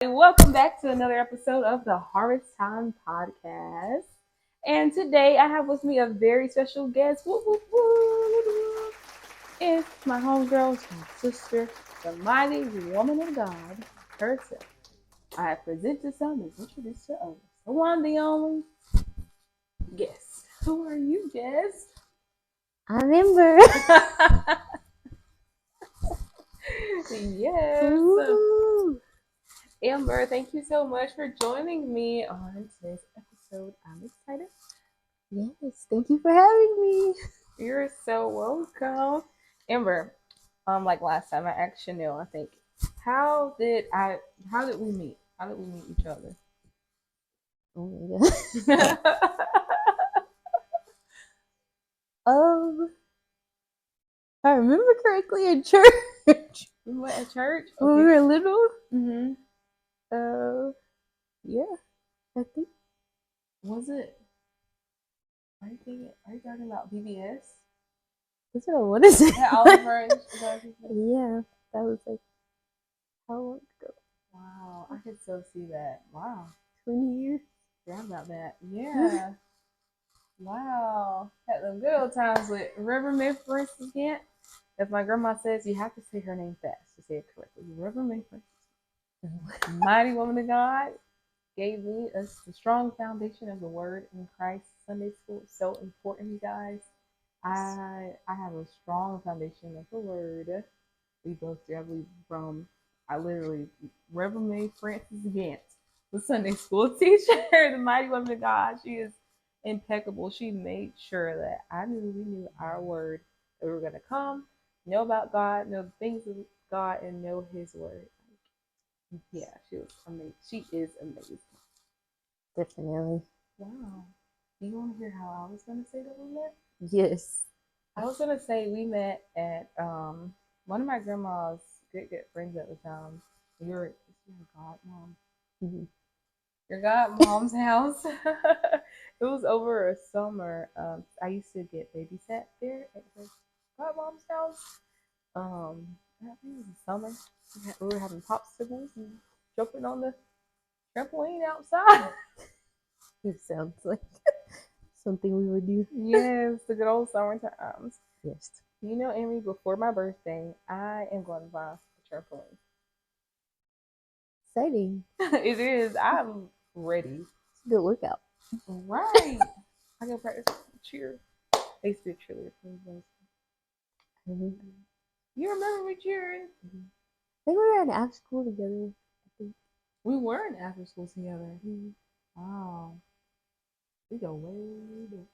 Welcome back to another episode of the Harvest Time Podcast. And today I have with me a very special guest. Woo, woo, woo. It's my homegirl, my sister, the mighty woman of God herself. I have presented some and introduced to others. The one, the only guest. Who are you, guest? I'm Amber. Yes. Ooh. Amber, thank you so much for joining me on today's episode. I'm excited. Yes, thank you for having me. You're so welcome. Amber, like last time I asked Chanel, I think, how did we meet? How did we meet each other? Oh my god. If I remember correctly, in church. We went at church? When we were little. Mm-hmm. Yeah, I think. Was it? Are you talking about BBS? That's what I want to say. Yeah, Oliver. Yeah, that was like how long ago? Wow, I could still see that. Wow. 20 years. Forgot about that. Yeah. Wow. Had them good old times with Reverend May Francis Gant. As my grandma says, you have to say her name fast to say it correctly. Reverend May Francis. Mighty woman of God gave me a strong foundation of the word in Christ. Sunday school is so important, you guys. I have a strong foundation of the word. We both do. I believe I literally, Reverend May Francis Gant, the Sunday school teacher, the mighty woman of God. She is impeccable. She made sure that we knew our word, that we were going to come, know about God, know the things of God, and know His word. Yeah, she was amazing. She is amazing. Definitely. Wow. Do you want to hear how I was going to say that we met? Yes. I was going to say we met at one of my grandma's good friends at the time. Your godmom. Mm-hmm. Your godmom's house. It was over a summer. I used to get babysat there at her godmom's house. I think it was a summer. We were having popsicles and jumping on the trampoline outside. It sounds like something we would do. Yes, the good old summer times. Yes. You know, Amy, before my birthday, I am going to buy a trampoline. Exciting. It is. I'm ready. It's a good workout. Right. I can practice cheer. I used to be a cheerleader for those. Mm-hmm. You remember me cheering? I think we were in after school together. I think We were in after school together. Mm-hmm. Wow. We go way back.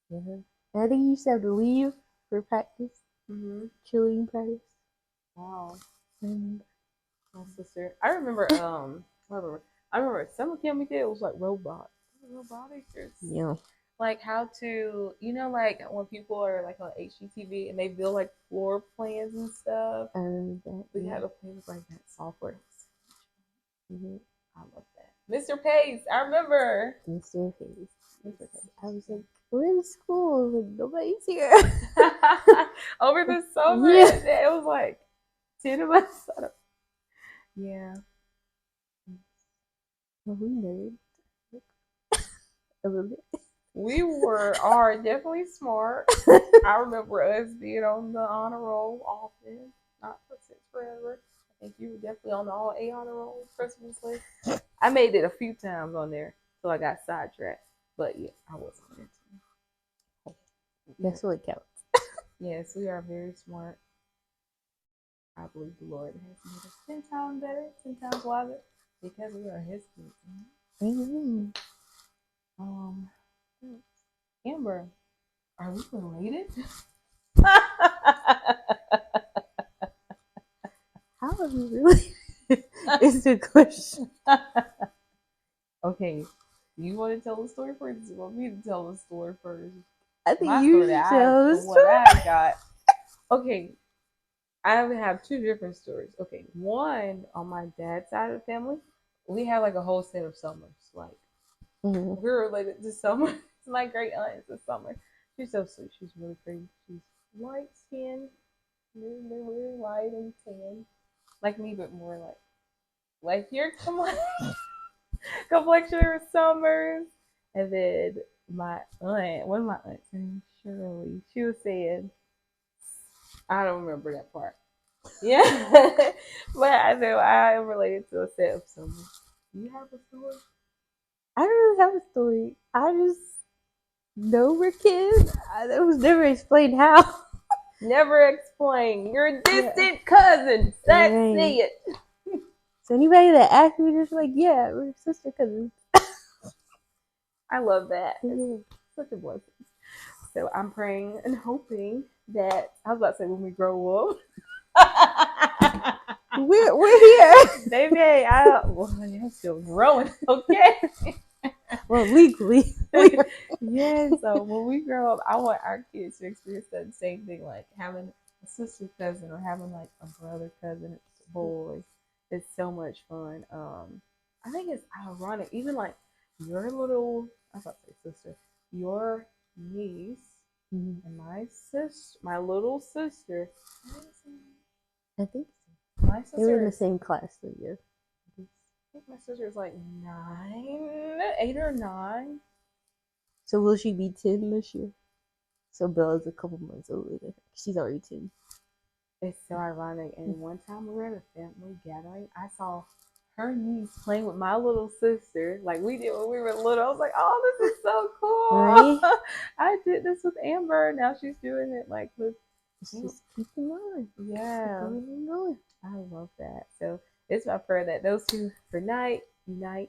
Yeah. And I think you used to have to leave for practice. Mm-hmm. Cheerleading practice. Wow. Mm-hmm. My sister. I remember. I remember summer camp we did. It was like robotics. Yeah. Like how to, like when people are like on HGTV and they build like floor plans and stuff. I remember that. We had to play with like that software. Mm-hmm. I love that. Mr. Pace, I remember. Mr. Pace. Mr. Pace. I was like, we're in school. Like, nobody's here. Over the summer, Yeah. it was like 10 of us. Yeah. Well, we nerd. A little bit. We are definitely smart. I remember us being on the honor roll often. Not for since forever. I think you were definitely on the all A honor roll Christmas list. I made it a few times on there till I got sidetracked. But yeah, I wasn't there too. That's what counts. Yes, we are very smart. I believe the Lord has made us 10 times better, 10 times wiser, because we are His kids. Mm-hmm. Amber, are we related? How are we really? Is the question. Okay, do you want to tell the story first? Or do you want me to tell the story first? I think My you story, should tell the from what story. I got. Okay, I have two different stories. Okay, one on my dad's side of the family, we have like a whole set of Summers. Like we're related to Summer. My great aunt is a Summer. She's so sweet. She's really pretty. She's light skinned, really, really light and tan, like me, but more like like your complexion resembles. And then my aunt, one of my aunts, her name is Shirley, she was saying, I don't remember that part. Yeah, but I know I am related to a set of someone. Do you have a story? I don't really have a story. I just know we're kids. It was never explained how. Never explain. You're a distant cousin. That's Right. it. So anybody that asks me, just like, yeah, we're sister cousins. I love that. It's Yeah. such a blessing. So I'm praying and hoping that I was about to say when we grow up. We're here. Baby, I'm still growing, okay? Well, legally. Yeah, so when we grow up, I want our kids to experience that same thing, like having a sister cousin or having like a brother cousin. It's boys. It's so much fun. I think it's ironic, even like your little, I was about to say sister, your niece and my little sister. I think My sister they were in the same class this year. I think my sister is like 8 or 9. So will she be 10 this year? So Bella's a couple months older than her. She's already 10. It's so ironic. And one time we were at a family gathering, I saw her niece playing with my little sister, like we did when we were little. I was like, "Oh, this is so cool!" Right? I did this with Amber. Now she's doing it like with. Just keep them going. Yeah, Going and going. I love that. So it's my prayer that those two unite, and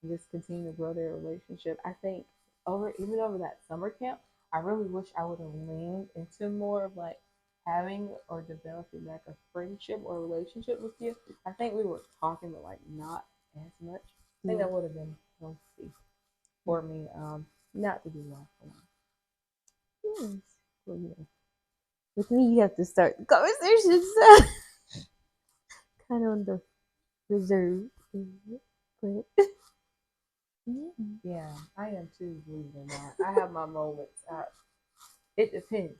just continue to grow their relationship. I think even over that summer camp, I really wish I would have leaned into more of like having or developing like a friendship or relationship with you. I think we were talking, but like not as much. I think that would have been healthy for me, not to be lifelong. Yes. Well, yeah. With me, you have to start the conversation. So kind of on the reserve. But Yeah, I am too, believe it or not. I have my moments. It depends.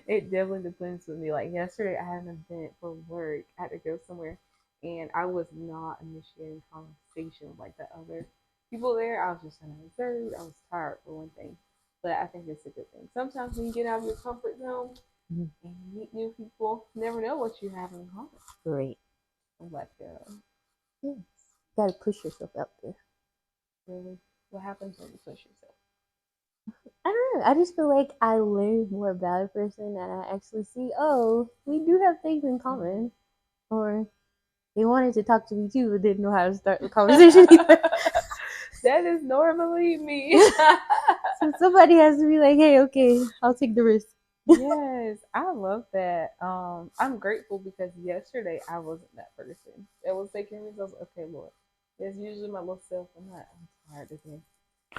It definitely depends with me. Like yesterday, I had an event for work. I had to go somewhere, and I was not initiating conversation with like the other people there. I was just kind of reserved. I was tired for one thing, but I think it's a good thing. Sometimes when you get out of your comfort zone and you meet new people, you never know what you have in common. great. Like, Yes. You gotta push yourself out there. really, what happens when you push yourself? I don't know. I just feel like I learn more about a person and I actually see, oh, we do have things in common. Or they wanted to talk to me too, but didn't know how to start the conversation either. That is normally me. So somebody has to be like, hey, okay, I'll take the risk. Yes, I love that. I'm grateful because yesterday I wasn't that person. It was taking me. I was like, okay, Lord, it's usually my little self. I'm tired today.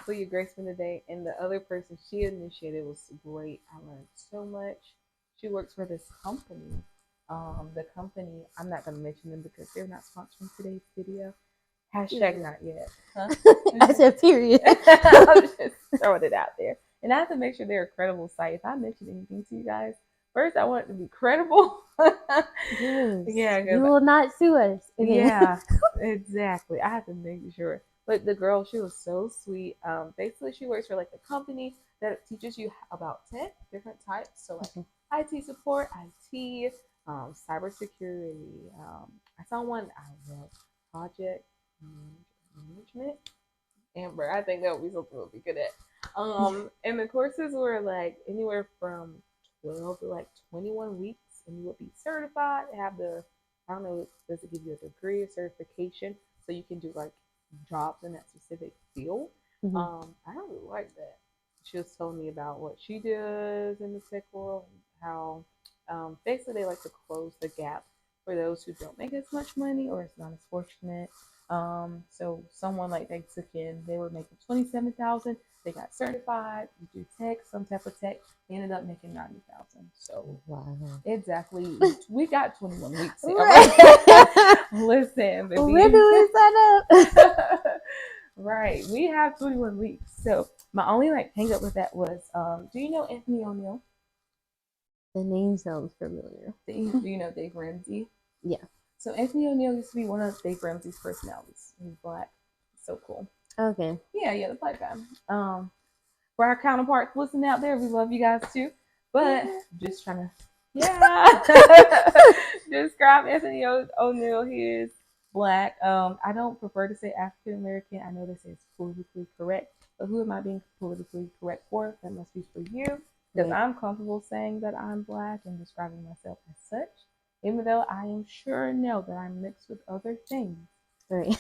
For your grace for the day. And the other person she initiated was great. I learned so much. She works for this company. The company, I'm not going to mention them because they're not sponsoring today's video. Hashtag not yet. Huh? I said, period. I'm just throwing it out there. And I have to make sure they're a credible site. If I mention anything to you guys, first I want it to be credible. Yes. Yeah, You will not sue us. Okay. yeah, exactly. I have to make sure. But the girl, she was so sweet. Basically, she works for like a company that teaches you about tech, different types. So like IT support, IT, cybersecurity. I saw one. I love project management. Amber, I think that would be something we'll be good at. And the courses were like anywhere from 12 to like 21 weeks, and you would be certified. Have the I don't know, does it give you a degree or certification so you can do like jobs in that specific field? I really like that. She was telling me about what she does in the tech world and how basically they like to close the gap for those who don't make as much money or is not as fortunate. So someone like they took in, they were making 27,000. They got certified. You do tech, some type of tech. They ended up making 90,000. So wow. Exactly, we got 21 weeks. Right. Listen, baby. When do we sign up? Right, we have 21 weeks. So my only like hang up with that was, do you know Anthony O'Neill? The name sounds familiar. Do you know Dave Ramsey? Yeah. So Anthony O'Neal used to be one of Dave Ramsey's personalities. He's black. So cool. Okay. Yeah, the black guy. For our counterparts listening out there, we love you guys too. But just trying to, describe Anthony O'Neal. He is black. I don't prefer to say African American. I know this is politically correct, but who am I being politically correct for? That must be for you, because I'm comfortable saying that I'm black and describing myself as such, even though I am sure know that I'm mixed with other things. Right.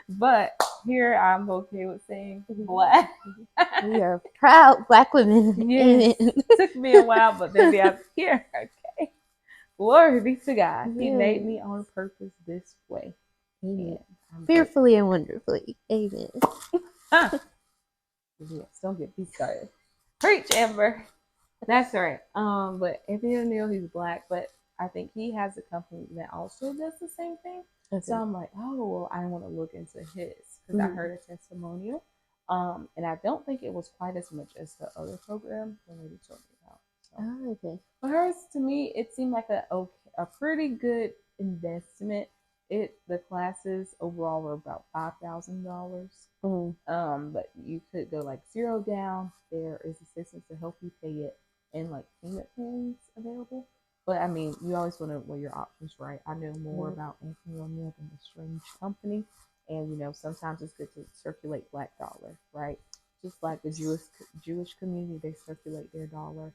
But here I'm okay with saying black. We are proud black women. Yes. Took me a while, but then we are here. Okay. Glory be to God. He made me on purpose this way. Amen. Fearfully and wonderfully. Amen. Yes, don't get me started. Preach, Amber. That's right. But Anthony O'Neal, he's black, but I think he has a company that also does the same thing. Okay. So I'm like, oh, well, I want to look into his because I heard a testimonial. And I don't think it was quite as much as the other program the lady told me about. So. Oh, okay. But hers, to me, it seemed like a pretty good investment. The classes overall were about $5,000. But you could go like zero down. There is assistance to help you pay it, and like payment plans available. But I mean, you always want to weigh your options, right? I know more about Anthony O'Neal than the strange company, and sometimes it's good to circulate black dollar, right? Just like the Jewish community, they circulate their dollar.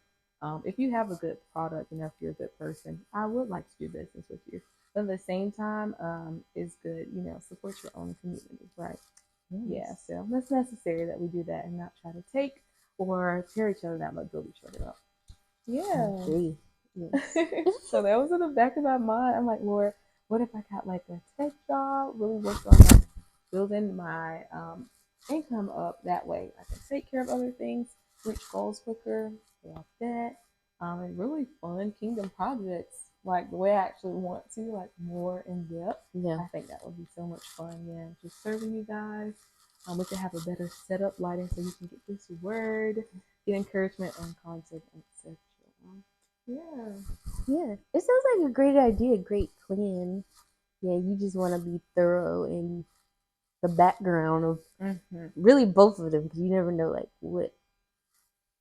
If you have a good product, if you're a good person, I would like to do business with you. But at the same time, it's good, support your own community, right? Yes. Yeah, so that's necessary that we do that and not try to take or tear each other down, but build each other up. Yeah. Yes. So that was in the back of my mind. I'm like, Lord, what if I got like a tech job, really worked on like building my income up that way? I can take care of other things, reach goals quicker, pay off debt, and really fun kingdom projects, like the way I actually want to, like more in depth. Yeah. I think that would be so much fun. Yeah. Just serving you guys. We could have a better setup lighting so you can get this word, get encouragement on content, etc. Yeah. It sounds like a great idea, great plan. Yeah, you just want to be thorough in the background of really both of them, because you never know like what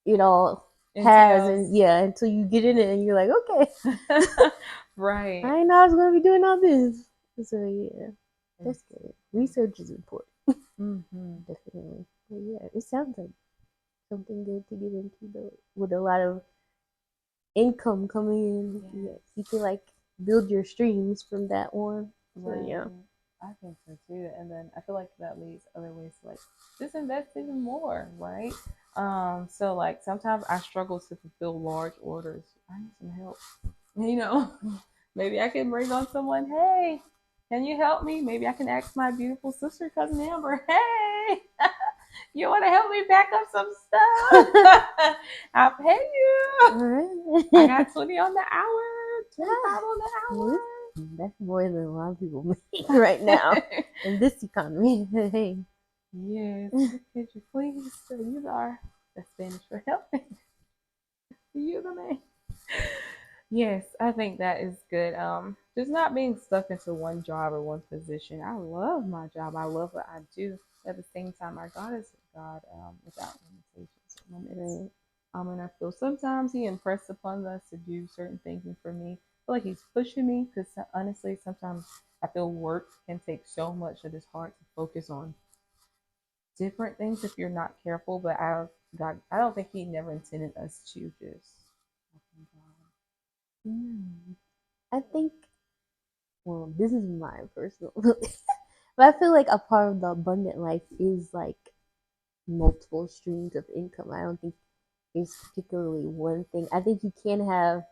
it all has, and until you get in it and you're like, okay, right. I know I was gonna be doing all this. So yeah, that's good. Research is important. Definitely. But yeah, it sounds like something good to get into though, with a lot of income coming in. Yeah, you can like build your streams from that one. So yeah. I think so too. And then I feel like that leads other ways to like just invest even more, right? So like sometimes I struggle to fulfill large orders. I need some help. Maybe I can bring on someone, hey, can you help me? Maybe I can ask my beautiful sister, cousin Amber, hey, you want to help me pack up some stuff? I'll pay you. I got 20 on the hour, 25 on the hour. That's more than a lot of people make right now in this economy. Hey. Yes. Could you please use our Spanish for helping? You the man. Yes, I think that is good. Just not being stuck into one job or one position. I love my job. I love what I do. At the same time, our God is a God without limitations or limits. And I feel sometimes He impressed upon us to do certain things, and for me, I feel like He's pushing me because honestly, sometimes I feel work can take so much that it's hard to focus on different things if you're not careful. But I don't think He never intended us to just. I think, well, this is my personal, but I feel like a part of the abundant life is like multiple streams of income. I don't think it's particularly one thing. I think you can have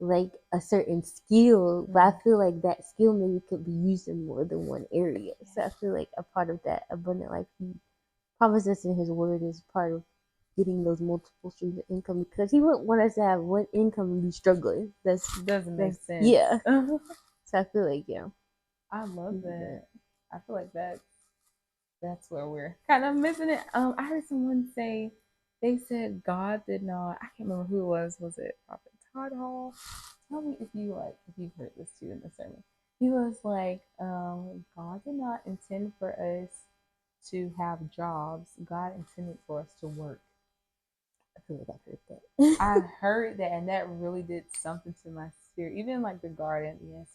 like a certain skill, but I feel like that skill maybe could be used in more than one area. So I feel like a part of that abundant life He promised us in His word is part of getting those multiple streams of income, because He wouldn't want us to have one income and be struggling. That doesn't make sense. Yeah. So I feel like I love that. I feel like that's where we're kind of missing it. I heard someone say, they said God did not. I can't remember who it was. Was it Prophet Todd tell me if you've heard this too in the sermon. He was like, God did not intend for us to have jobs. God intended for us to work. I feel like I've heard that. I heard that, and that really did something to my spirit. Even like the garden, yes,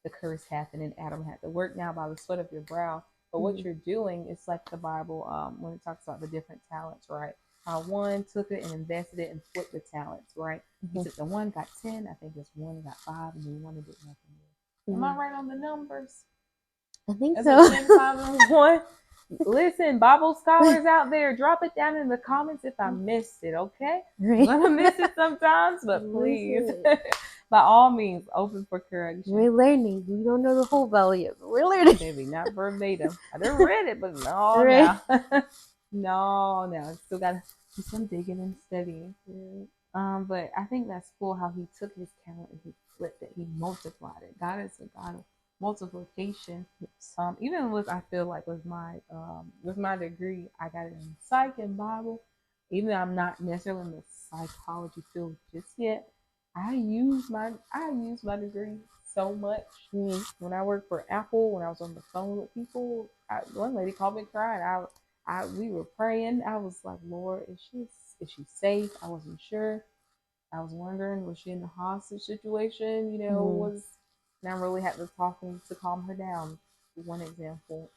the curse happened, and Adam had to work now by the sweat of your brow. But what you're doing is like the Bible, when it talks about the different talents, right? How one took it and invested it and flipped the talents, right? He took the one, got 10, I think this one got 5, and the one did nothing more. Am I right on the numbers? I think Is so. it 10, 5, and 1? Listen, Bible scholars out there, drop it down in the comments if I missed it, okay? I'm gonna miss it sometimes, but please, by all means, open for correction. We're learning. We don't know the whole Bible yet, but we're learning. Maybe not verbatim. I done read it, but no, no. Still gotta do some digging and studying. But I think that's cool how he took his talent and he flipped it. He multiplied it. God is a God of multiplication. Even with I feel like with my degree, I got it in psych and Bible. Even though I'm not necessarily in the psychology field just yet, I use my degree so much. When I worked for Apple, when I was on the phone with people, one lady called me crying. We were praying. I was like, Lord, is she safe? I wasn't sure. I was wondering, was she in a hostage situation? And I really had to talk to calm her down. One example,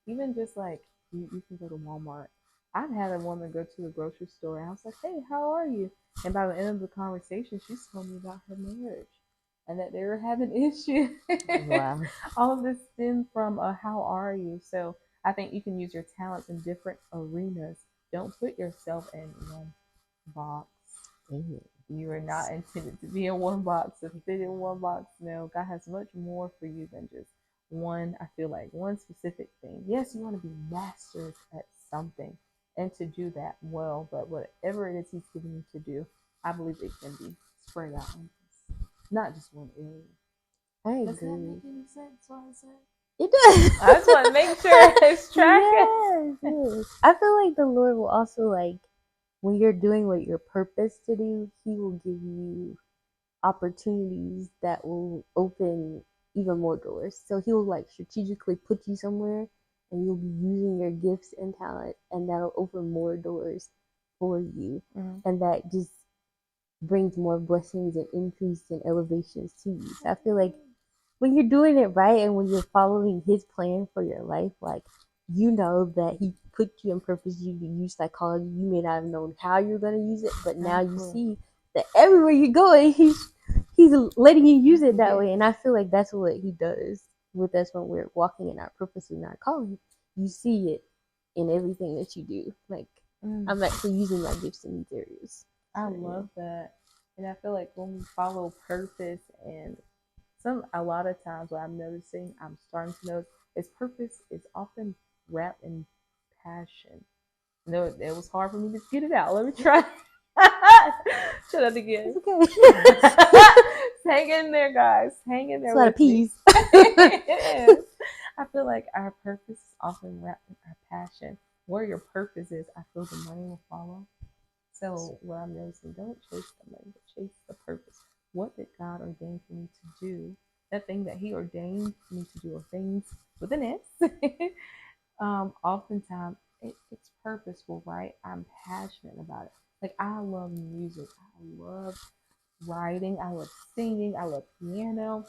even just like you can go to Walmart. I've had a woman go to the grocery store and I was like, hey, how are you? And by the end of the conversation, she told me about her marriage and that they were having issues. Wow. All of this stemmed from how are you? So I think you can use your talents in different arenas. Don't put yourself in one box. You are not intended to be in one box. If you fit in one box, no, God has much more for you than just one. I feel like one specific thing. Yes, you want to be masters at something and to do that well, but whatever it is He's giving you to do, I believe it can be spread out, not just one area. I agree. Does that make any sense? What I said? It does. I just want to make sure it's tracking. Yes. I feel like the Lord will also when you're doing what you're purposed to do, He will give you opportunities that will open even more doors. So He will strategically put you somewhere and you'll be using your gifts and talent and that'll open more doors for you. And that just brings more blessings and increase and elevations to you. So I feel like when you're doing it right and when you're following His plan for your life, you know that He put you and purposed you to use psychology. You may not have known how you're going to use it, but now you see that everywhere you go, He's letting you use it that way. And I feel like that's what He does with us when we're walking in our purpose and our calling. You see it in everything that you do. I'm actually using my gifts in these areas. I love that. And I feel like when we follow purpose and a lot of times what I'm starting to notice is purpose is often wrapped in passion. No, it was hard for me to get it out. Let me try. Shut up again. It's okay. Hang in there, guys. Hang in there. It's a lot of peace. It is. I feel like our purpose is often wrapped in our passion. Where your purpose is, I feel the money will follow. So what I'm noticing, don't chase the money, but chase the purpose. What did God ordain for me to do? That thing that He ordained me to do, or things with an S. Oftentimes it's purposeful, right? I'm passionate about it. Like I love music. I love writing. I love singing. I love piano.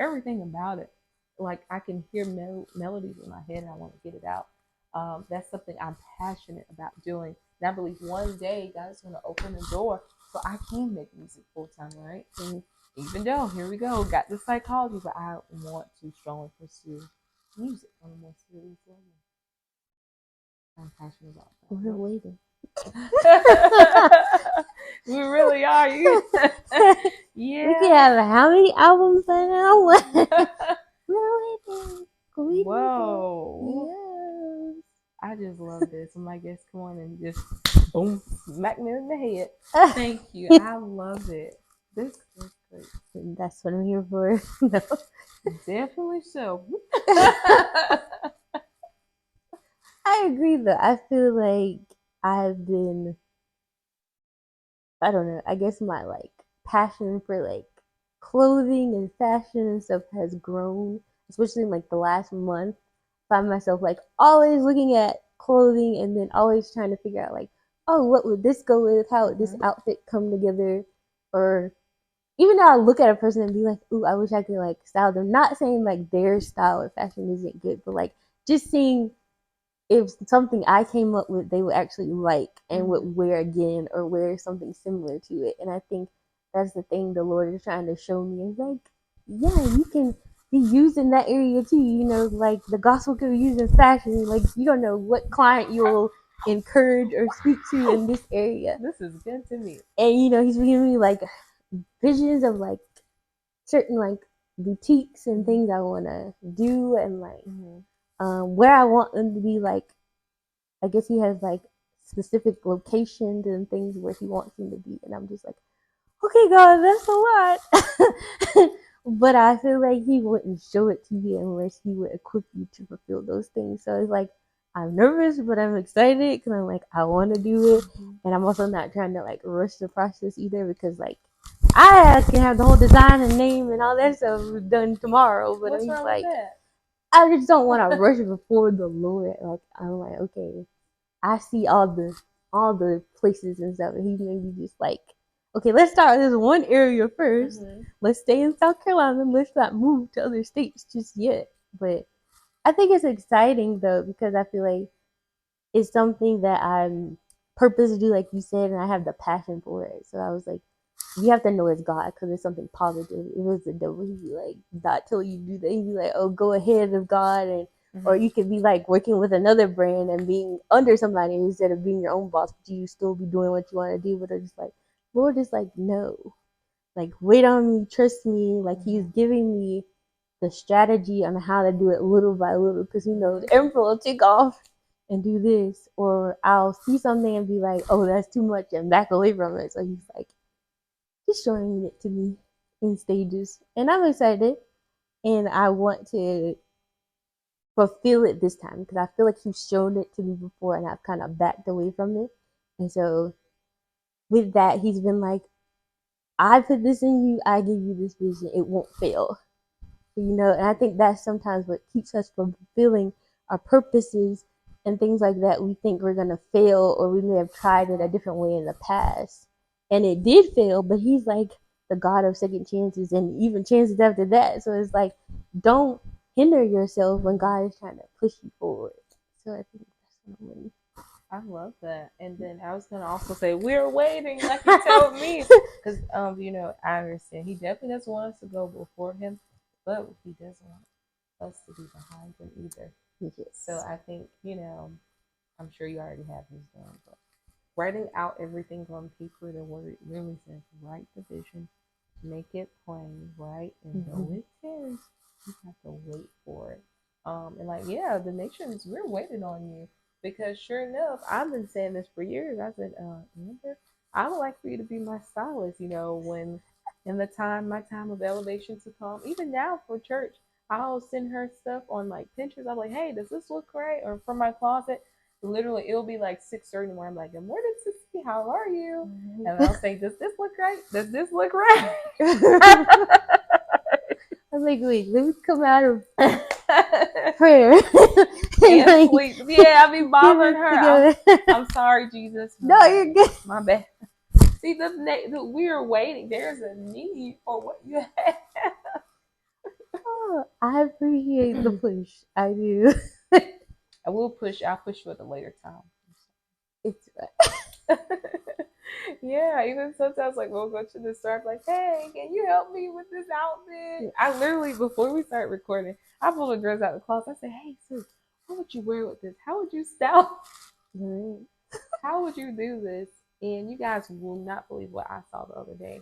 Everything about it. Like I can hear melodies in my head and I want to get it out. That's something I'm passionate about doing. And I believe one day God is going to open the door so I can make music full time, right? And even though, here we go, got the psychology, but I want to strongly pursue music on a more serious level. I'm passionate about that. We're waiting. We really are. Yeah. We can have how many albums by now? We're waiting. Whoa. Yes. I just love this. And my guests come on and just boom, smack me in the head. Thank you. I love it. This is great. That's what I'm here for. No. Definitely so. I agree though. I feel like I've been, I don't know, I guess my passion for like clothing and fashion and stuff has grown, especially in like the last month. I find myself like always looking at clothing and then always trying to figure out like, oh, what would this go with? How would this outfit come together? Or even though I look at a person and be like, ooh, I wish I could like style them. Not saying like their style or fashion isn't good, but like just seeing if something I came up with they would actually like and would wear again or wear something similar to it. And I think that's the thing the Lord is trying to show me. Is like, yeah, you can be used in that area too. You know, like the gospel could be used in fashion. Like you don't know what client you'll encourage or speak to in this area. This is good to me. And you know, he's giving me like visions of like certain like boutiques and things I want to do and like where I want them to be. Like I guess he has like specific locations and things where he wants them to be, and I'm just like, okay, God, that's a lot. But I feel like he wouldn't show it to you unless he would equip you to fulfill those things. So it's like I'm nervous, but I'm excited because I'm like I want to do it, and I'm also not trying to like rush the process either because like I can have the whole design and name and all that stuff done tomorrow. But What's I'm just wrong like, with that? I just don't want to rush before the Lord. Like I'm like, okay, I see all the places and stuff, and he's maybe just like, okay, let's start with this one area 1st. Let's stay in South Carolina. Let's not move to other states just yet. But I think it's exciting though because I feel like it's something that I'm purpose to do, like you said, and I have the passion for it. So I was like, you have to know it's God because it's something positive. If it was the devil, he'd be like, not till you do that. He'd be like, oh, go ahead of God, and or you could be like working with another brand and being under somebody instead of being your own boss, but you still be doing what you want to do. But they're just like, Lord is like, no, like wait on me, trust me. Like He's giving me the strategy on how to do it little by little because He knows Emperor will take off and do this, or I'll see something and be like, oh, that's too much and back away from it. So He's like, just showing it to me in stages. And I'm excited and I want to fulfill it this time because I feel like He's shown it to me before and I've kind of backed away from it. And so with that, He's been like, I put this in you, I give you this vision, it won't fail. You know, and I think that's sometimes what keeps us from fulfilling our purposes and things like that. We think we're gonna fail or we may have tried it a different way in the past. And it did fail, but He's like the God of second chances and even chances after that. So it's like, don't hinder yourself when God is trying to push you forward. So I think that's what I'm winning. I love that. And then I was gonna also say we're waiting, like you told me, because you know, I understand He definitely doesn't want us to go before Him, but He doesn't want us to be behind Him either. Yes. So I think, you know, I'm sure you already have this done, but writing out everything on paper, the word really says write the vision, make it plain, right? And though it says you have to wait for it. And like, yeah, the nations, we're waiting on you. Because sure enough, I've been saying this for years. I said, Amber, I would like for you to be my stylist, you know, when in my time of elevation to come, even now for church, I'll send her stuff on like Pinterest. I'm like, hey, does this look right? Or from my closet. Literally, it'll be like 6:30 in the morning. I'm like, good morning, Sissy. How are you? And I'll say, does this look right? Does this look right? I'm like, wait, let me come out of prayer. And sleep. Yeah, I be bothering her. I'm sorry, Jesus. No, you're good. My bad. See, we're waiting. There's a need for what you have. Oh, I appreciate the push. I do. I'll push you at a later time. It's right. Yeah, even sometimes like we'll go to the store, I'm like, hey, can you help me with this outfit? I literally, before we start recording, I pull the dress out of the closet. I say, hey, sis, what would you wear with this? How would you style? How would you do this? And you guys will not believe what I saw the other day.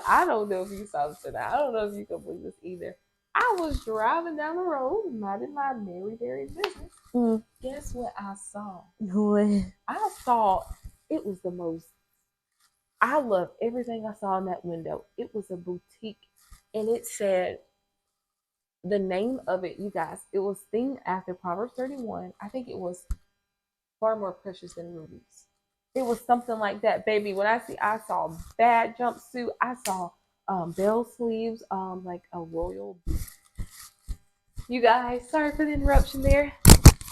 I don't know if you saw this tonight. I don't know if you can believe this either. I was driving down the road, minding my very business. Guess what I saw? I saw it was the most. I love everything I saw in that window. It was a boutique, and it said the name of it. You guys, it was themed after Proverbs 31. I think it was far more precious than rubies. It was something like that, baby. When I saw bad jumpsuit. I saw bell sleeves, like a royal. You guys, sorry for the interruption there,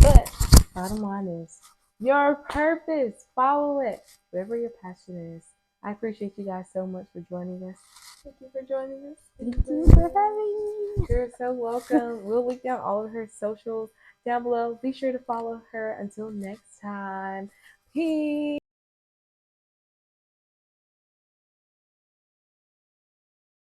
but bottom line is your purpose. Follow it, whatever your passion is. I appreciate you guys so much for joining us. Thank you for joining us. Thank you for having me. You're so welcome. We'll link down all of her socials down below. Be sure to follow her. Until next time, peace.